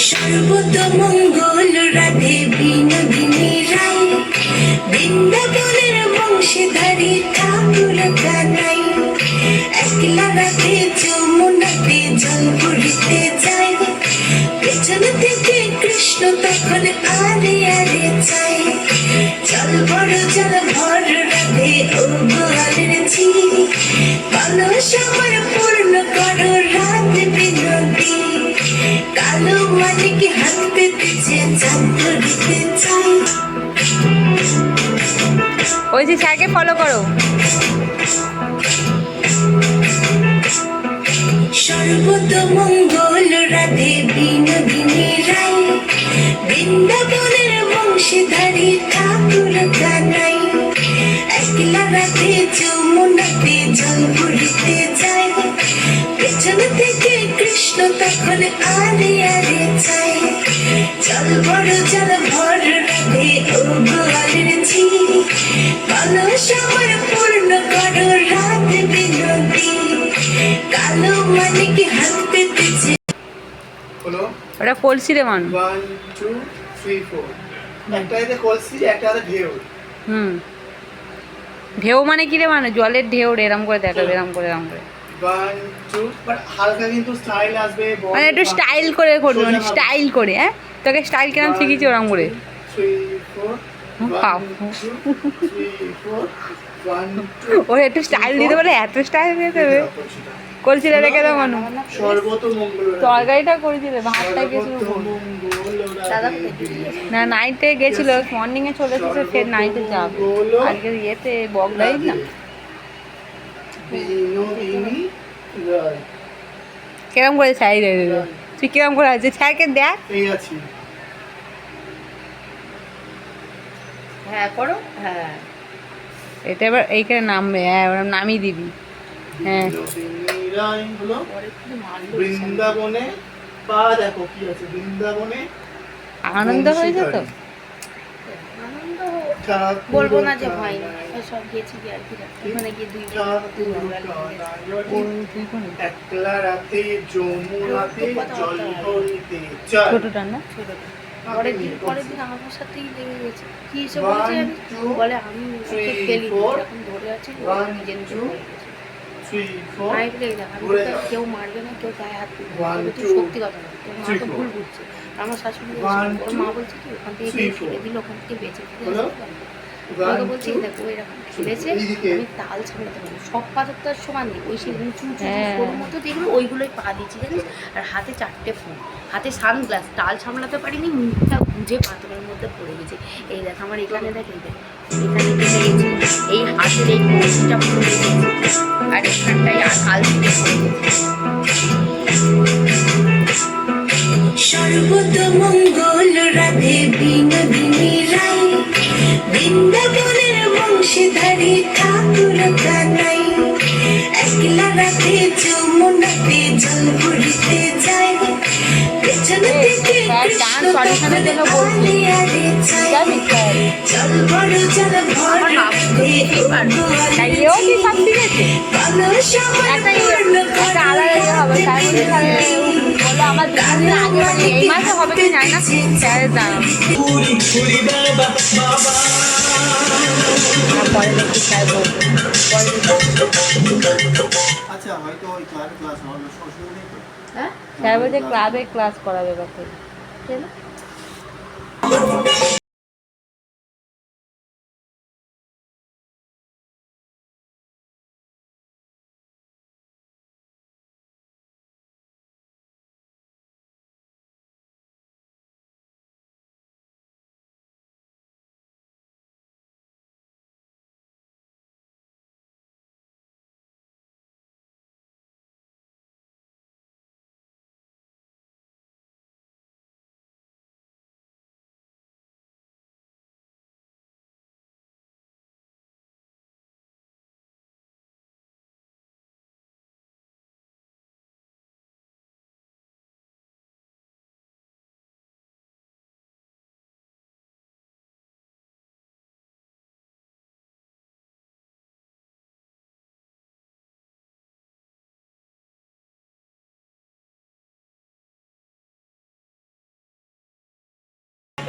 সর্বতমঙ্গল রাধে বিনোদিনী রায়, বৃন্দাবনের বংশীধারী ঠাকুর কানাই। একলা রাধে যমুনাতে জল ভরিতে যায়, পেছন থেকে কৃষ্ণ তখন আরে আরে চায়। জল বড় জল ভর রাধে ও গোয়ালের ঝি, কলস আমার পূর্ণ করো রাধে বিনোদী। কালো মানিক হাত পেতেছে চাঁদ ধরিতে চাই। ওই যে স্যারকে ফলো করো। সর্বতমঙ্গল রাধে বিনোদিনী রায়, বৃন্দাবনের বংশীধারী ঠাকুর কানাই। একলা রাধে যমুনাতে জল ভরিতে যায়, পেছন থেকে কৃষ্ণ তখন আরে আরে চায়। জল বড় জল ভর রাধে ও গোয়ালের ঝি, কলস আমার পূর্ণ করো রাধে বিনোদী। কালো মানিক হাত পেতেছে। ওটা কলসি রে মানুষ। 1 2 3 4 একটা আছে কলসি, একটা আছে ঢেউ। ঢেউ মানে কি রে মানে জলের ঢেউ রে, এরম করে দেখো, এরম করে এরম করে 1 2 বাট হালকা কিন্তু স্টাইল আসবে, মানে একটু স্টাইল করে করবে, মানে স্টাইল করে। হ্যাঁ, তোকে স্টাইল কেন শিখিয়েছি ওরম করে। 3 4 বাপ, 2 3 4 1 2 ও একটু স্টাইল দিতে বলে এত স্টাইল দিয়ে দেবে। কলসিটা রেখে দাও মানু। সর্বতমঙ্গল তরকারিটা করেছিল, ভাতটা গেছিল না, নাইটে গেছিল, মর্নিং এ চলে এসেছে, ফের নাইটে যাবে। আজকে ইয়েতে বগলাই না, বিনোদিনী রায়। কিরম করে শাড়ি দিয়ে দেবে, তুই কিরম করে আছে স্যারকে দেখ। এই আছি। হ্যাঁ করো, হ্যাঁ এটা এবার এইখানে নামবে, হ্যাঁ ওরম নামিয়ে দিবি। হ্যাঁ বিনোদিনী রায় হলো পরে কিন্তু মারলো। বৃন্দাবনে। পা দেখো কি আছে, বৃন্দাবনে আনন্দ হয়েছে তো। আনন্দ ঠাকুর বলবো না যে হয়নি, কানাই। সব গেছি কি আর কি, ওখানে গিয়ে দুই ঠাকুর কানাই। একলা রাতে যমুনাতে জল ভরিতে যায়। ছোটটা না, পরের দিন আমার সাথেই লেগে গেছে। কি এসে বলছে বলে আমি ওকে ফেলি এখন ধরে আছি, নিজে নিজে হয়ে গেছে। 3 4 আমি বলে আমি তো কেউ মারবে না, কেউ গায়ে হাত তুলবে না, এটা তো সত্যি কথা না, তোর মা তো ভুল বুঝছে। আমার শাশুড়ি বলছে, ওর মা বলছে কি ওখান থেকে ফেলে দিল, ওখান থেকে বেঁচে ফিরে ওকে বলছি দেখো এরকম খেলেছে, আমি তাল সামলাতে পারি, সব পাথর তো আর সমান নেই, ওই সেই উঁচু উঁচু সরু মতো যেগুলো ওইগুলোই পা দিচ্ছি জানিস। আর হাতে 4টে ফোন, হাতে সানগ্লাস, তাল সামলাতে পারিনি, মুখটা গুঁজে পাথরের মধ্যে পড়ে গেছে। এই দেখ আমার এখানে দেখ, এই দেখ এখানে কেটে গেছে, এই হাতের এই কৌশিটা পড়ে গেছে, আর এখানটাই আর হাল থেকে পড়ে গেছে। সর্বতমঙ্গল রাধে বিনোদিনী রায়, বৃন্দাবনের বংশীধারী ঠাকুর কানাই। একলা রাধে যমুনাতে জল ভরিতে যায়, পেছন থেকে কৃষ্ণ তখন আরে আরে চায়। জল বড় জল ভর রাধে ও গোয়ালের ঝি, কলস আমার পূর্ণ করো রাধে বিনোদী। আমার দুদিন আগে মানে এই মাসে হবে কি জানি না, স্যারের দাঁড়ানো পরে দেখি স্যার বলবো। আচ্ছা হয়তো ওই ক্লাস হবে, অসুবিধা নেই তো। হ্যাঁ স্যার বলছে ক্লাবে ক্লাস করাবে কথা।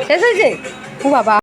শেষ হয়েছে ও বাবা